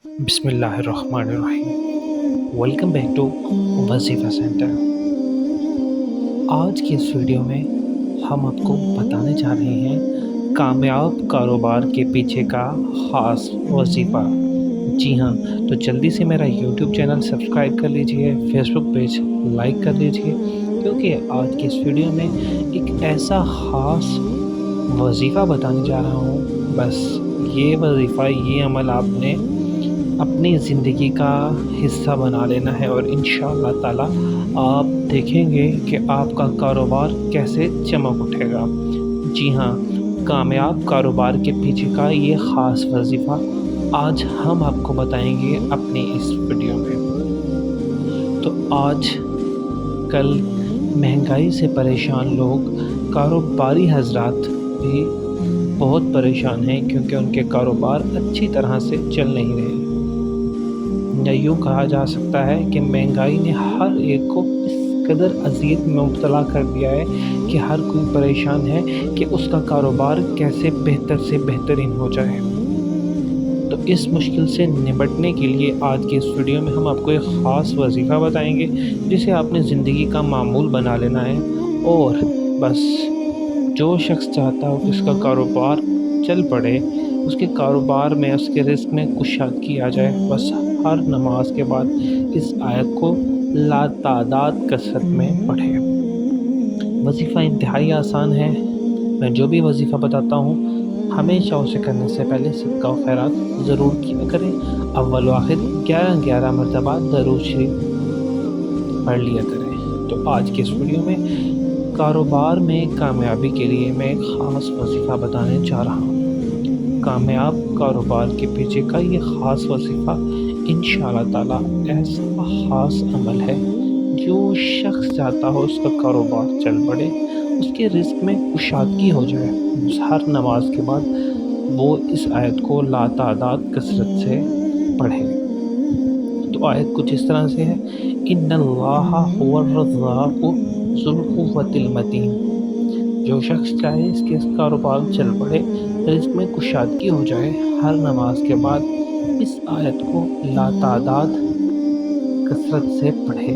बिस्मिल्लाहिर्रहमानिर्रहीम। Welcome back to Wazifa centre. आज की इस वीडियो में हम आपको बताने जा रहे हैं कामयाब कारोबार के पीछे का ख़ास वजीफ़ा। जी हाँ, तो जल्दी से मेरा यूट्यूब चैनल सब्सक्राइब कर लीजिए, फेसबुक पेज लाइक कर लीजिए, क्योंकि आज की इस वीडियो में एक ऐसा ख़ास वजीफ़ा बताने जा रहा हूँ। बस ये वजीफ़ा, ये अमल आपने अपनी ज़िंदगी का हिस्सा बना लेना है और इंशाअल्लाह ताला आप देखेंगे कि आपका कारोबार कैसे चमक उठेगा। जी हाँ, कामयाब कारोबार के पीछे का ये ख़ास वजीफ़ा आज हम आपको बताएंगे अपनी इस वीडियो में। तो आज कल महंगाई से परेशान लोग, कारोबारी हज़रात भी बहुत परेशान हैं, क्योंकि उनके कारोबार अच्छी तरह से चल नहीं रहे। या यूँ कहा जा सकता है कि महंगाई ने हर एक को इस कदर अज़ियत में मुब्तला कर दिया है कि हर कोई परेशान है कि उसका कारोबार कैसे बेहतर से बेहतरीन हो जाए। तो इस मुश्किल से निपटने के लिए आज की इस वीडियो में हम आपको एक ख़ास वजीफ़ा बताएंगे, जिसे आपने ज़िंदगी का मामूल बना लेना है। और बस जो शख्स चाहता हो कि उसका कारोबार चल पड़े, उसके कारोबार में, उसके रिस्क में कुशादगी आ जाए, बस हर नमाज के बाद इस आयत को लातादाद कसरत में पढ़े। वजीफ़ा इंतहाई आसान है। मैं जो भी वजीफ़ा बताता हूँ, हमेशा उसे करने से पहले सदका व खैरात ज़रूर किया करें। अव्वल व आखिर 11 मरतबा दरूद शरीफ पढ़ लिया करें। तो आज के इस वीडियो में कारोबार में कामयाबी के लिए मैं एक ख़ास वजीफ़ा बताने जा रहा हूँ। कामयाब कारोबार के पीछे का ये ख़ास वजीफ़ा इंशाअल्लाह ताला ऐसा ख़ास अमल है, जो शख्स चाहता हो उसका कारोबार चल पड़े, उसके रिस्क में कुशादगी हो जाए, हर नमाज के बाद वो इस आयत को लातादाद कसरत से पढ़े। तो आयत कुछ इस तरह से है, इन्नल्लाहा हुवर्रज़्ज़ाक़ु ज़ुल क़ुव्वतिल मतीन। जो शख्स चाहे इसके कारोबार चल पड़े, रिस्क में कुशादगी हो जाए, हर नमाज के बाद इस आयत को लातादाद कसरत से पढ़े।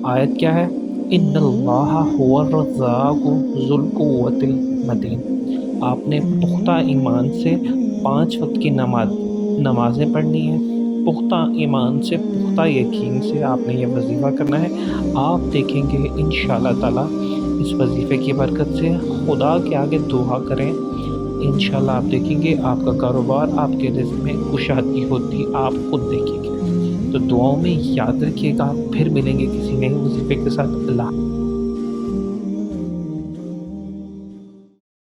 आयत क्या है? इन्नल्लाहा हुवर्रज़्ज़ाक़ु ज़ुल क़ुव्वतिल मतीन। आपने पुख्ता ईमान से 5 वक्त की नमाज़ें पढ़नी है। पुख्ता ईमान से, पुख्ता यकीन से आपने ये वजीफ़ा करना है। आप देखेंगे इंशाअल्लाह ताला इस वजीफ़े की बरकत से, खुदा के आगे दुआ करें, इंशाअल्लाह आप देखेंगे आपका कारोबार, आपके रिज़्क़ में कुशादगी होती आप खुद देखेंगे। तो दुआओं में याद रखिएगा। फिर मिलेंगे किसी नए वजीफ़े के साथ। अल्लाह।